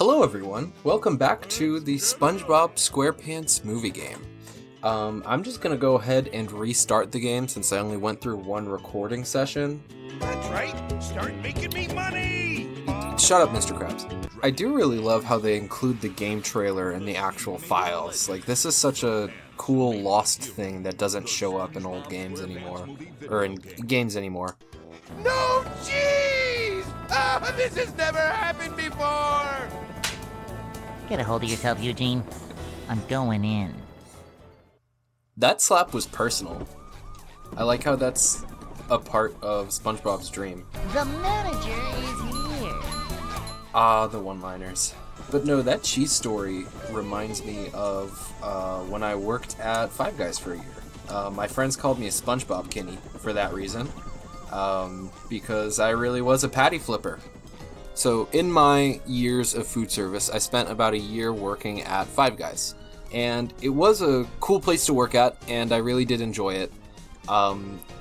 Hello everyone, welcome back to the Spongebob Squarepants movie game. I'm just gonna go ahead and restart the game since I only went through one recording session. That's right, start making me money! Shut up, Mr. Krabs. I do really love how they include the game trailer in the actual files. Like, this is such a cool lost thing that doesn't show up in old games anymore. Or in games anymore. No cheese! Oh, this has never happened before! Get a hold of yourself, Eugene. I'm going in. That slap was personal. I like how that's a part of SpongeBob's dream. The manager is here. Ah, the one-liners. But no, that cheese story reminds me of when I worked at Five Guys for a year. My friends called me a SpongeBob Kinney for that reason, because I really was a patty flipper. So in my years of food service, I spent about a year working at Five Guys. And it was a cool place to work at, and I really did enjoy it.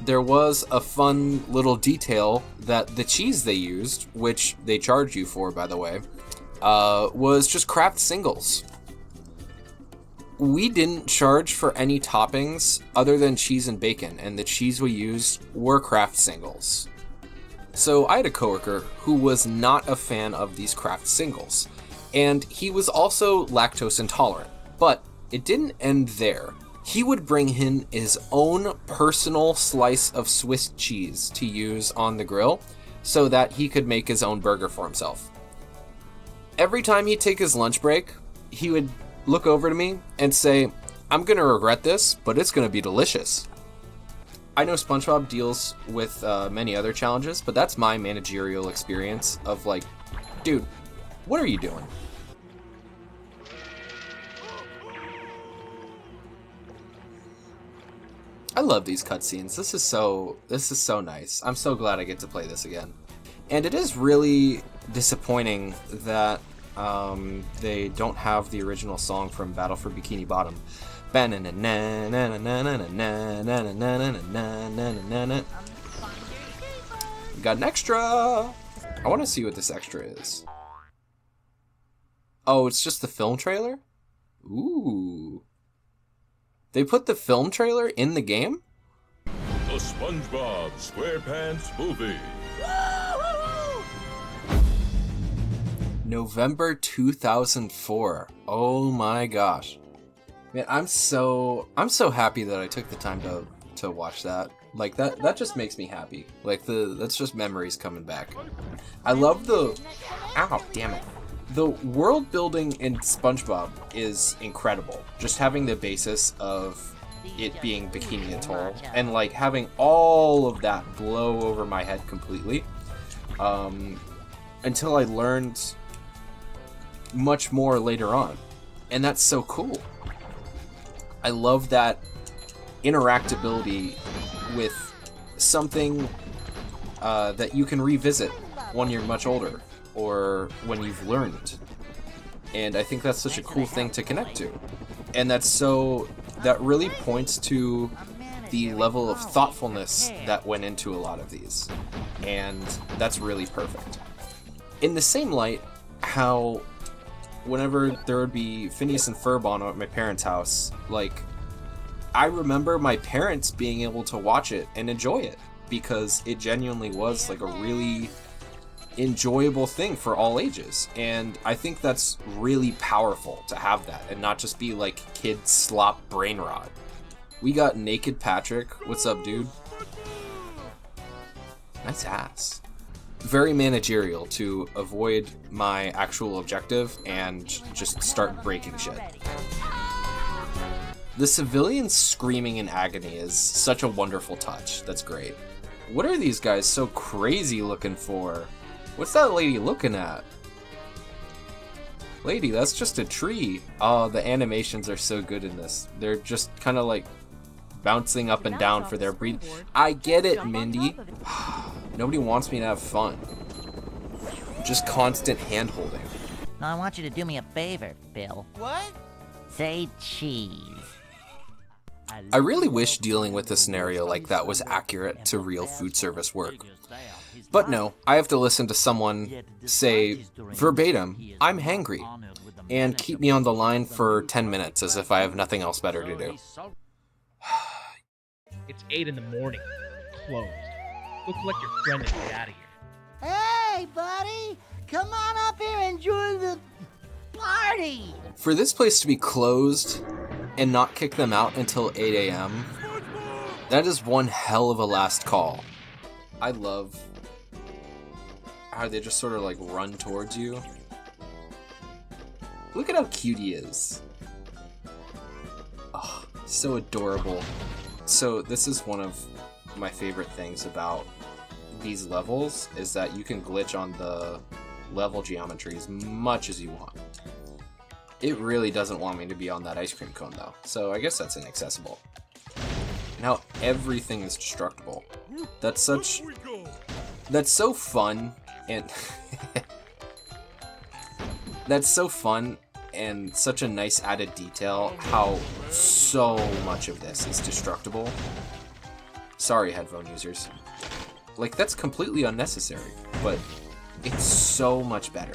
There was a fun little detail that the cheese they used, which they charged you for, by the way, was just Kraft singles. We didn't charge for any toppings other than cheese and bacon, and the cheese we used were Kraft singles. So I had a coworker who was not a fan of these Kraft singles, and he was also lactose intolerant. But it didn't end there. He would bring in his own personal slice of Swiss cheese to use on the grill so that he could make his own burger for himself. Every time he'd take his lunch break, he would look over to me and say, "I'm gonna regret this, but it's gonna be delicious." I know SpongeBob deals with many other challenges, but that's my managerial experience of like, dude, what are you doing? I love these cutscenes. This is so nice. I'm so glad I get to play this again. And it is really disappointing that they don't have the original song from Battle for Bikini Bottom. Got an extra! I want to see what this extra is. Oh, it's just the film trailer? Ooh. They put the film trailer in the game? The SpongeBob Squarepants movie. November 2004. Oh my gosh. Man, I'm so happy that I took the time to watch that. Like that just makes me happy. Like that's just memories coming back. I love ow, damn it. The world building in SpongeBob is incredible. Just having the basis of it being Bikini Atoll and like having all of that blow over my head completely, until I learned much more later on, and that's so cool. I love that interactability with something that you can revisit when you're much older or when you've learned. And I think that's such a cool thing to connect to. And that really points to the level of thoughtfulness that went into a lot of these. And that's really perfect. In the same light, how whenever there would be Phineas and Ferb on at my parents' house, like, I remember my parents being able to watch it and enjoy it because it genuinely was like a really enjoyable thing for all ages. And I think that's really powerful to have that and not just be like kid slop brain rot. We got Naked Patrick. What's up, dude? Nice ass. Very managerial to avoid my actual objective and just start breaking shit. The civilians screaming in agony is such a wonderful touch. That's great. What are these guys so crazy looking for? What's that lady looking at? Lady, that's just a tree. Oh, the animations are so good in this. They're just kind of like bouncing up and down for their breathing. I get it, Mindy. Nobody wants me to have fun. Just constant hand-holding. Now I want you to do me a favor, Bill. What? Say cheese. I really wish dealing with a scenario like that was accurate to real food service work. But no, I have to listen to someone say verbatim, "I'm hangry," and keep me on the line for 10 minutes as if I have nothing else better to do. It's 8 in the morning. Closed. Go collect your friend and get out of here. Hey, buddy! Come on up here and join the party! For this place to be closed and not kick them out until 8 a.m., that is one hell of a last call. I love how they just sort of like run towards you. Look at how cute he is. Oh, so adorable. So this is one of my favorite things about these levels, is that you can glitch on the level geometry as much as you want. It really doesn't want me to be on that ice cream cone though, so I guess that's inaccessible. And how everything is destructible. That's so fun, and that's so fun and such a nice added detail how so much of this is destructible. Sorry, headphone users. Like, that's completely unnecessary, but it's so much better.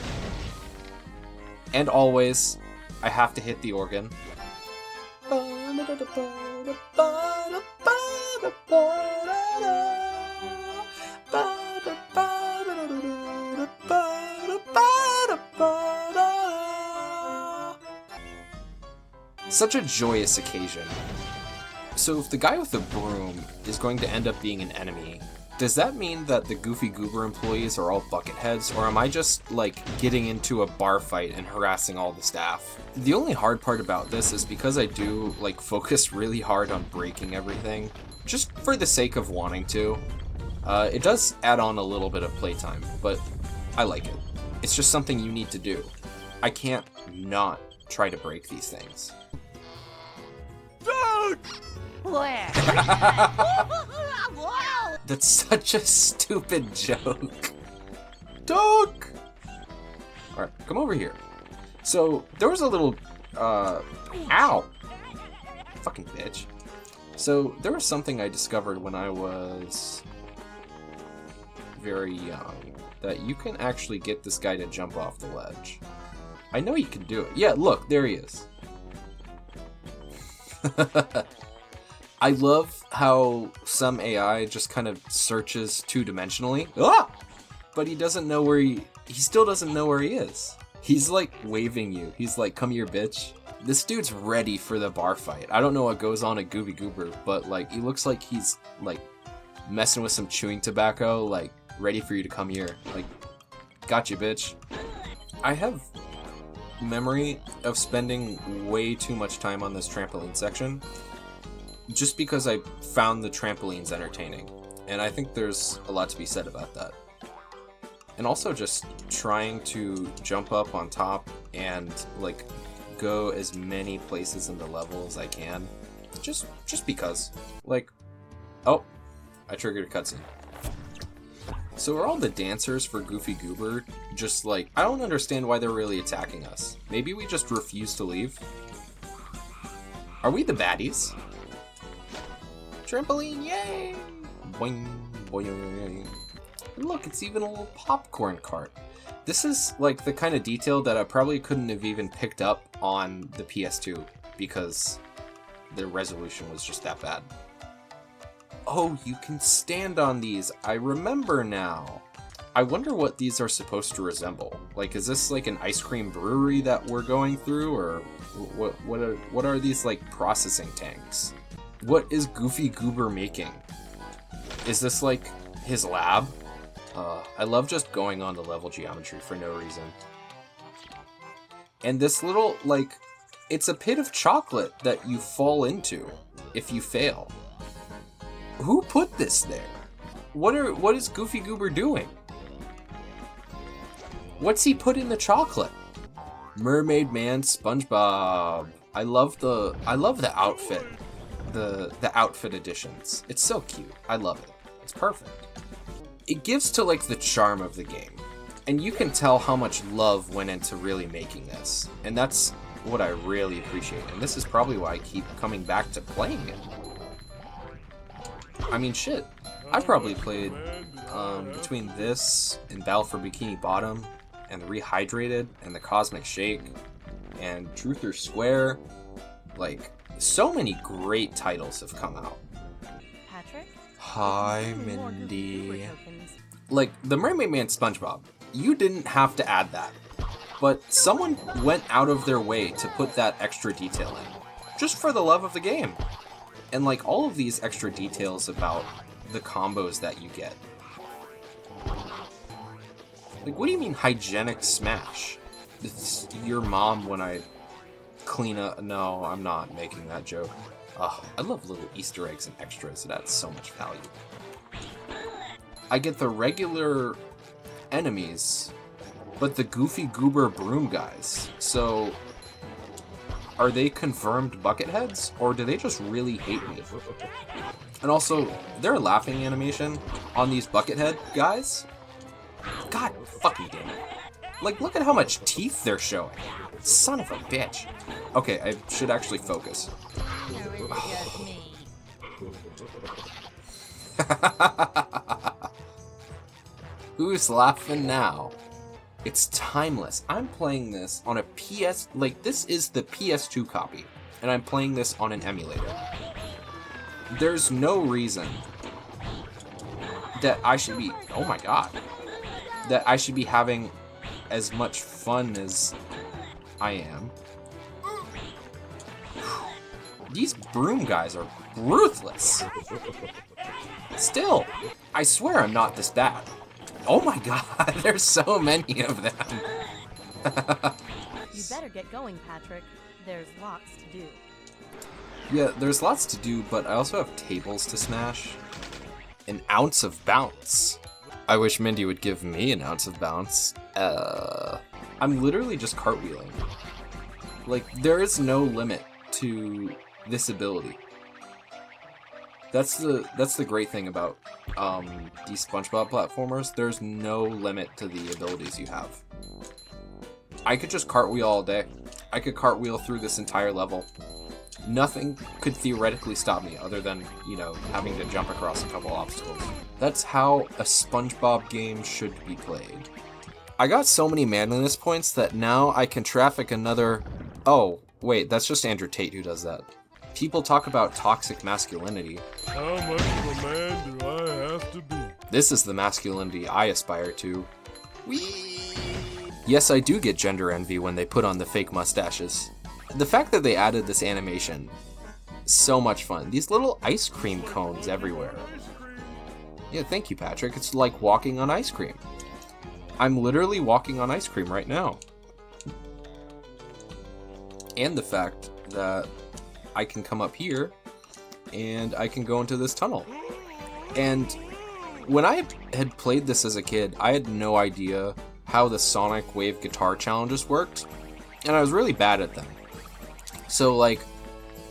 And always, I have to hit the organ. Such a joyous occasion. So if the guy with the broom is going to end up being an enemy, does that mean that the Goofy Goober employees are all bucketheads, or am I just, like, getting into a bar fight and harassing all the staff? The only hard part about this is because I do, like, focus really hard on breaking everything, just for the sake of wanting to. It does add on a little bit of playtime, but I like it. It's just something you need to do. I can't not try to break these things. Where? That's such a stupid joke. Doug! Alright, come over here. So, there was a little, ow! Fucking bitch. So, there was something I discovered when I was very young, that you can actually get this guy to jump off the ledge. I know you can do it. Yeah, look, there he is. I love how some AI just kind of searches two-dimensionally. Ah! But he doesn't know where he still doesn't know where he is. He's like waving you. He's like, come here, bitch. This dude's ready for the bar fight. I don't know what goes on at Goofy Goober, but like, he looks like he's like messing with some chewing tobacco, like ready for you to come here. Like, gotcha, bitch. I have memory of spending way too much time on this trampoline section, just because I found the trampolines entertaining, and I think there's a lot to be said about that. And also just trying to jump up on top and like go as many places in the level as I can, just because. Like, oh, I triggered a cutscene. So are all the dancers for Goofy Goober just like, I don't understand why they're really attacking us. Maybe we just refuse to leave? Are we the baddies? Trampoline, yay! Boing, boing. Look, it's even a little popcorn cart. This is like the kind of detail that I probably couldn't have even picked up on the PS2 because the resolution was just that bad. Oh, you can stand on these. I remember now. I wonder what these are supposed to resemble. Like, is this like an ice cream brewery that we're going through, or what are these like processing tanks? What is Goofy Goober making? Is this like his lab? I love just going on the level geometry for no reason. And this little, like, it's a pit of chocolate that you fall into if you fail. Who put this there? What is Goofy Goober doing? What's he put in the chocolate? Mermaid Man Spongebob. I love the outfit. The outfit editions. It's so cute. I love it. It's perfect. It gives to like the charm of the game. And you can tell how much love went into really making this. And that's what I really appreciate. And this is probably why I keep coming back to playing it. I mean, shit. I probably played between this and Battle for Bikini Bottom, and the Rehydrated, and the Cosmic Shake, and Truth or Square, like, so many great titles have come out. Patrick? Hi, More Goofy Goober Mindy. tokens. Like, the Mermaid Man SpongeBob, you didn't have to add that. But someone went out of their way to put that extra detail in. Just for the love of the game. And like, all of these extra details about the combos that you get. Like, what do you mean hygienic smash? It's your mom when I clean up. No, I'm not making that joke. Ugh, I love little Easter eggs and extras. It adds so much value. I get the regular enemies, but the Goofy Goober broom guys. So, are they confirmed bucketheads, or do they just really hate me? And also, their laughing animation on these buckethead guys, god fucking damn it. Like, look at how much teeth they're showing. Son of a bitch. Okay, I should actually focus. Or is it just me? Who's laughing now? It's timeless. I'm playing this on a PS... Like, this is the PS2 copy, and I'm playing this on an emulator. There's no reason that I should be... Oh my god. That I should be having as much fun as I am. These broom guys are ruthless. Still, I swear I'm not this bad. Oh my god, there's so many of them. You better get going, Patrick. There's lots to do. Yeah, there's lots to do, but I also have tables to smash. An ounce of bounce. I wish Mindy would give me an ounce of bounce. I'm literally just cartwheeling. Like, there is no limit to this ability. That's the great thing about these SpongeBob platformers. There's no limit to the abilities you have. I could just cartwheel all day. I could cartwheel through this entire level. Nothing could theoretically stop me other than, you know, having to jump across a couple obstacles. That's how a SpongeBob game should be played. I got so many manliness points that now I can traffic another... Oh, wait, that's just Andrew Tate who does that. People talk about toxic masculinity. How much of a man do I have to be? This is the masculinity I aspire to. Whee! Yes, I do get gender envy when they put on the fake mustaches. The fact that they added this animation, so much fun. These little ice cream cones everywhere. Yeah, thank you, Patrick. It's like walking on ice cream. I'm literally walking on ice cream right now. And the fact that I can come up here and I can go into this tunnel. And when I had played this as a kid, I had no idea how the Sonic Wave guitar challenges worked, and I was really bad at them. So, like,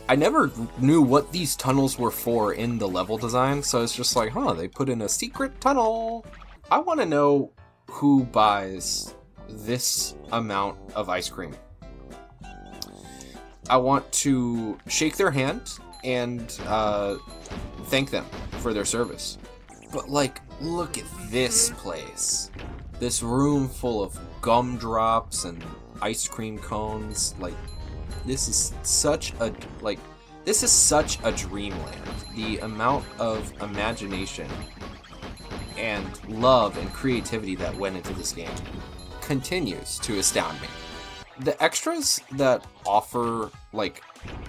I never knew what these tunnels were for in the level design, so it's just like, huh, they put in a secret tunnel. I want to know who buys this amount of ice cream. I want to shake their hand and thank them for their service. But, like, look at this place. This room full of gumdrops and ice cream cones. Like, this is such a dreamland. The amount of imagination and love and creativity that went into this game continues to astound me. The extras that offer like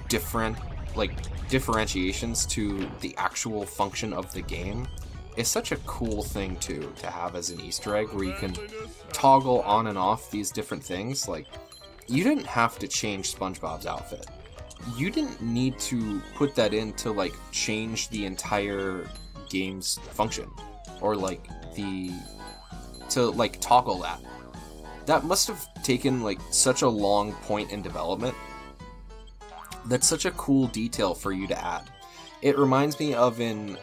differentiations to the actual function of the game is such a cool thing to have as an Easter egg, where you can toggle on and off these different things. Like, you didn't have to change SpongeBob's outfit. You didn't need to put that in to like change the entire game's function, or to toggle that. That must have taken like such a long point in development. That's such a cool detail for you to add. It reminds me of in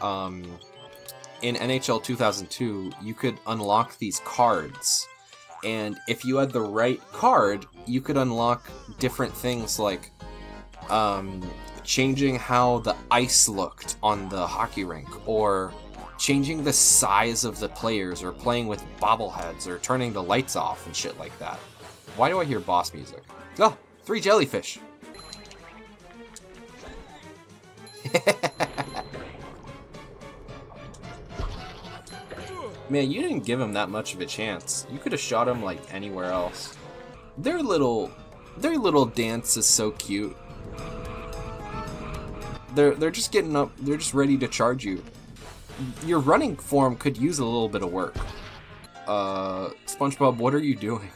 NHL 2002, you could unlock these cards, and if you had the right card, you could unlock different things like changing how the ice looked on the hockey rink, or changing the size of the players, or playing with bobbleheads, or turning the lights off and shit like that. Why do I hear boss music? Oh, 3 jellyfish. Man, you didn't give him that much of a chance. You could have shot him like anywhere else. Their little dance is so cute. They're just getting up. They're just ready to charge you. Your running form could use a little bit of work. SpongeBob, what are you doing?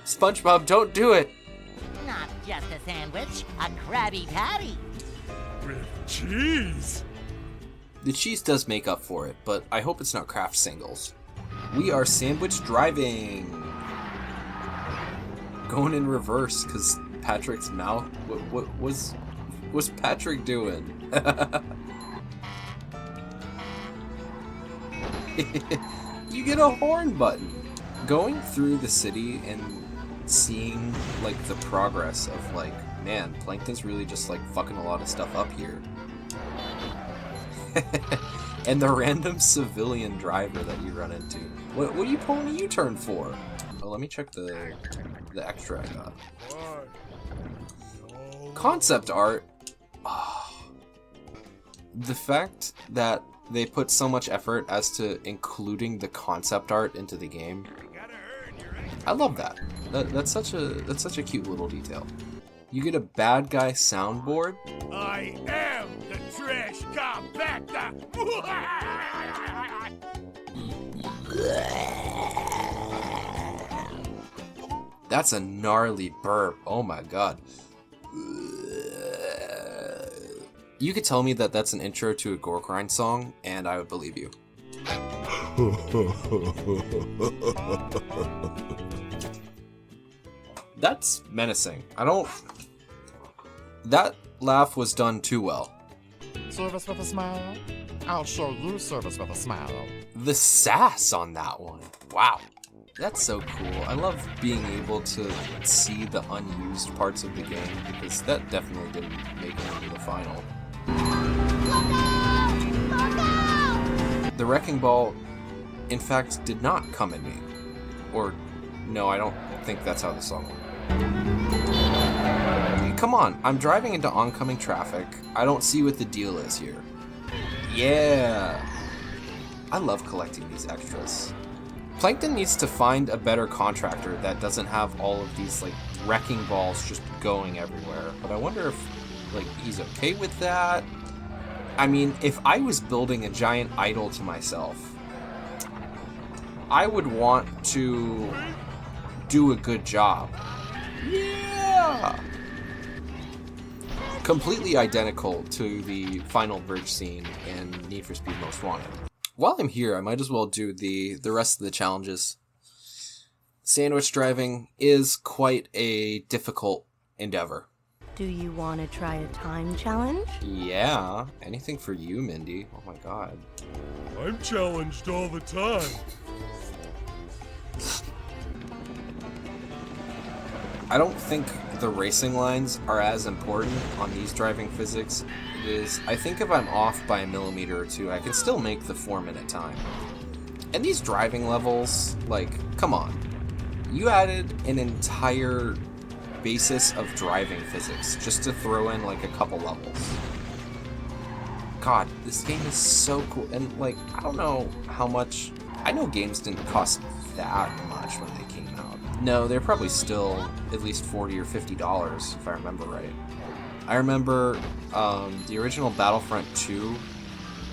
SpongeBob, don't do it! Not just a sandwich, a Krabby Patty. With cheese. The cheese does make up for it, but I hope it's not Kraft singles. We are sandwich driving. Going in reverse, because Patrick's mouth... What was Patrick doing? You get a horn button. Going through the city and seeing, like, the progress of, like, man, Plankton's really just, like, fucking a lot of stuff up here. And the random civilian driver that you run into. What are you pulling a U-turn for? Oh, let me check the extra I got. Concept art. Oh. The fact that they put so much effort as to including the concept art into the game. I love that. That's such a cute little detail. You get a bad guy soundboard. I am the trash compactor. That's a gnarly burp. Oh my god. You could tell me that that's an intro to a gore grind song, and I would believe you. That's menacing. That laugh was done too well. Service with a smile? I'll show you service with a smile. The sass on that one. Wow. That's so cool. I love being able to see the unused parts of the game, because that definitely didn't make it into the final. The Wrecking Ball, in fact, did not come at me. Or, no, I don't think that's how the song went. Come on, I'm driving into oncoming traffic. I don't see what the deal is here. Yeah! I love collecting these extras. Plankton needs to find a better contractor that doesn't have all of these, like, wrecking balls just going everywhere. But I wonder if, like, he's okay with that? I mean, if I was building a giant idol to myself, I would want to do a good job. Yeah! Completely identical to the final bridge scene in Need for Speed Most Wanted. While I'm here, I might as well do the rest of the challenges. Sandwich driving is quite a difficult endeavor. Do you want to try a time challenge? Yeah, anything for you, Mindy. Oh my god. I'm challenged all the time. I don't think the racing lines are as important on these driving physics. I think if I'm off by a millimeter or two, I can still make the 4-minute time. And these driving levels, like, come on. You added an entire basis of driving physics just to throw in, like, a couple levels. God, this game is so cool. And, like, I don't know how much... I know games didn't cost that much when they came out. No, they're probably still at least $40 or $50, if I remember right. I remember the original Battlefront 2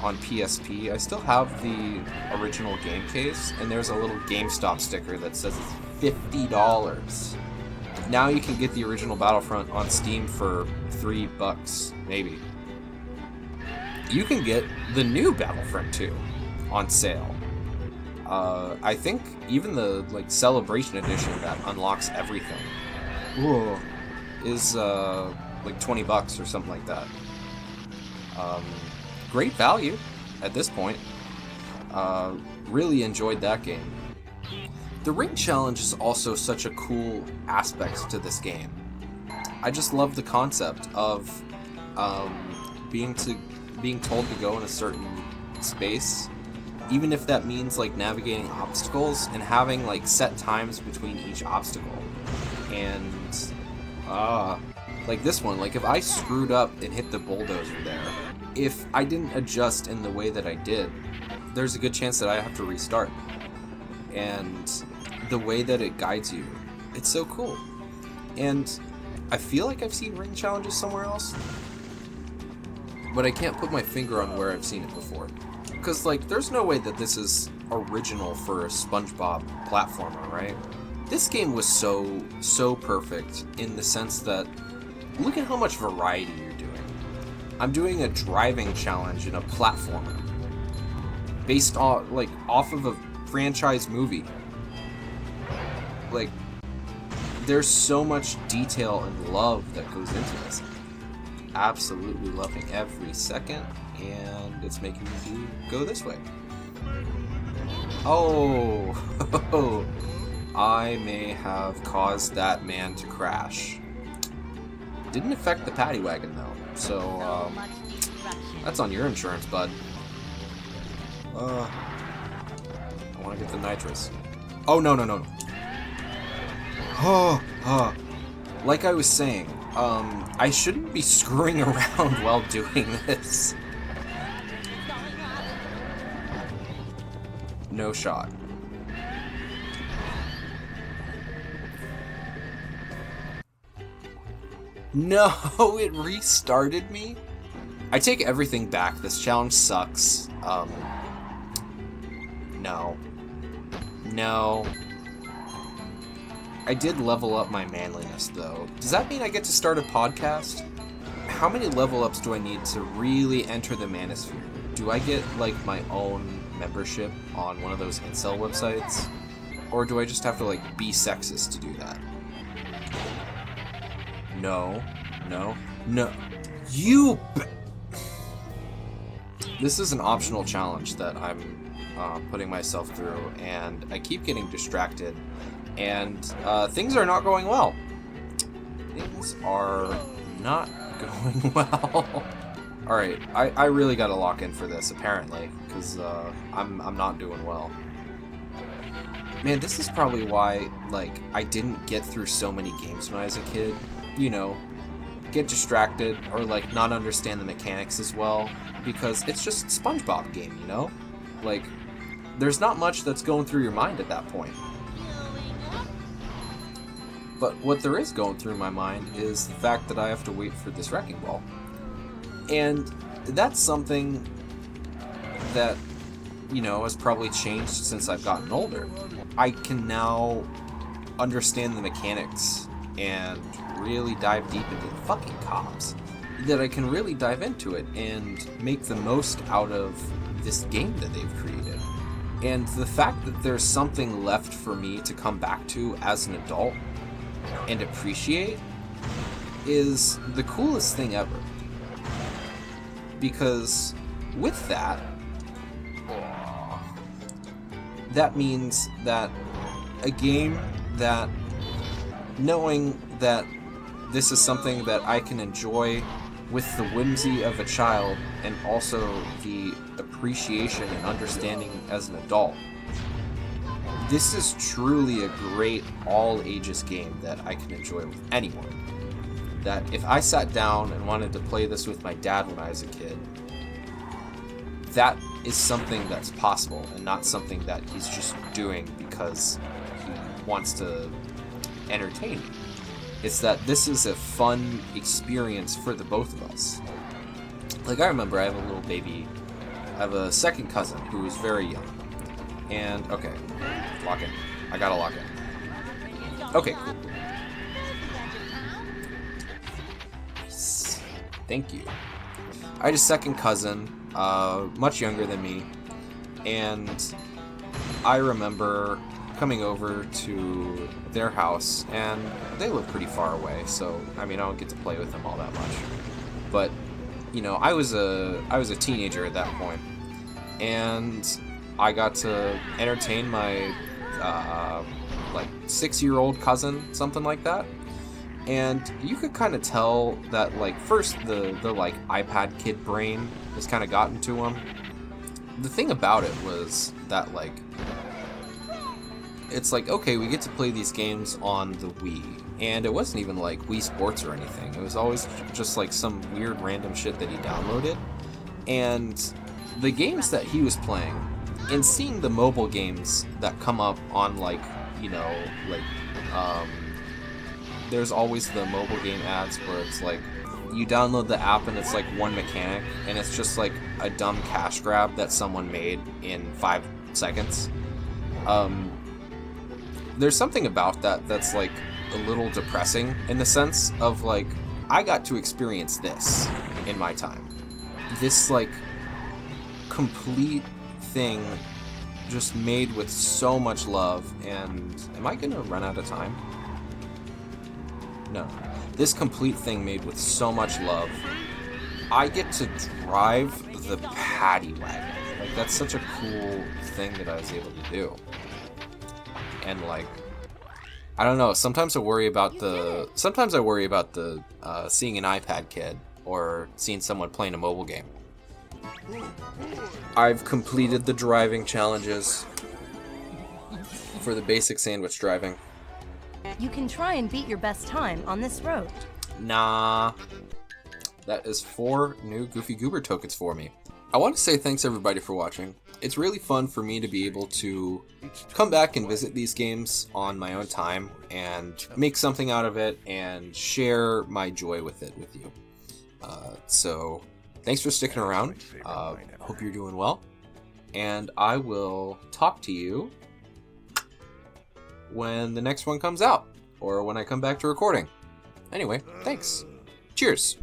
on PSP. I still have the original game case, and there's a little GameStop sticker that says it's $50. Now you can get the original Battlefront on Steam for $3, maybe. You can get the new Battlefront 2 on sale. I think even the like Celebration Edition that unlocks everything is like $20 or something like that. Great value at this point. Really enjoyed that game. The ring challenge is also such a cool aspect to this game. I just love the concept of being told to go in a certain space, even if that means like navigating obstacles and having like set times between each obstacle. And like this one, like if I screwed up and hit the bulldozer there, if I didn't adjust in the way that I did, there's a good chance that I have to restart. And the way that it guides you, it's so cool. And I feel like I've seen ring challenges somewhere else, but I can't put my finger on where I've seen it before. Because, like, there's no way that this is original for a SpongeBob platformer, right? This game was so perfect in the sense that, look at how much variety you're doing. I'm doing a driving challenge in a platformer based on, like, off of a franchise movie. Like, there's so much detail and love that goes into this. Absolutely loving every second, and it's making me go this way. Oh, I may have caused that man to crash. Didn't affect the paddy wagon though, so that's on your insurance, bud. I want to get the nitrous. Oh, no. Like I was saying, I shouldn't be screwing around while doing this. No shot. No, it restarted me? I take everything back. This challenge sucks. No. I did level up my manliness, though. Does that mean I get to start a podcast? How many level ups do I need to really enter the manosphere? Do I get, like, my own membership on one of those incel websites? Or do I just have to, like, be sexist to do that? No. This is an optional challenge that I'm putting myself through, and I keep getting distracted, and things are not going well. Things are not going well. Alright, I really gotta lock in for this, apparently, because I'm not doing well. Man, this is probably why, like, I didn't get through so many games when I was a kid. You know, get distracted, or, like, not understand the mechanics as well, because it's just a SpongeBob game, you know? Like, there's not much that's going through your mind at that point. But what there is going through my mind is the fact that I have to wait for this wrecking ball. And that's something that, you know, has probably changed since I've gotten older. I can now understand the mechanics and really dive deep into the fucking cops. That I can really dive into it and make the most out of this game that they've created. And the fact that there's something left for me to come back to as an adult and appreciate is the coolest thing ever. Because with that, that means that a game that, knowing that this is something that I can enjoy with the whimsy of a child and also the appreciation and understanding as an adult, this is truly a great all-ages game that I can enjoy with anyone. That if I sat down and wanted to play this with my dad when I was a kid, that is something that's possible and not something that he's just doing because he wants to entertain me. It's that this is a fun experience for the both of us. Like, I remember I have a little baby, I have a second cousin who is very young. And, okay, lock in. I gotta lock in. Okay, cool. Thank you. I had a second cousin, much younger than me, and I remember coming over to their house, and they live pretty far away, so, I mean, I don't get to play with them all that much. But, you know, I was a teenager at that point, and I got to entertain my, like, 6-year-old cousin, something like that. And you could kind of tell that, like, first the like, iPad kid brain has kind of gotten to him. the thing about it was that, like, it's like, okay, we get to play these games on the Wii, and it wasn't even like Wii Sports or anything. It was always just like some weird random shit that he downloaded. And the games that he was playing, and seeing the mobile games that come up on, like, you know, like, there's always the mobile game ads where it's like, you download the app and it's like one mechanic, and it's just like a dumb cash grab that someone made in 5 seconds. There's something about that that's like a little depressing, in the sense of, like, I got to experience this in my time. This, like, complete thing just made with so much love. And am I gonna run out of time? No. This complete thing made with so much love. I get to drive the paddy wagon. Like, that's such a cool thing that I was able to do. And, like, I don't know, sometimes I worry about the seeing an iPad kid or seeing someone playing a mobile game. I've completed the driving challenges for the basic sandwich driving. You can try and beat your best time on this road. Nah. That is 4 new Goofy Goober tokens for me. I want to say thanks everybody for watching. It's really fun for me to be able to come back and visit these games on my own time and make something out of it and share my joy with it with you. So thanks for sticking around. Hope you're doing well. And I will talk to you when the next one comes out, or when I come back to recording. Anyway, thanks. Cheers.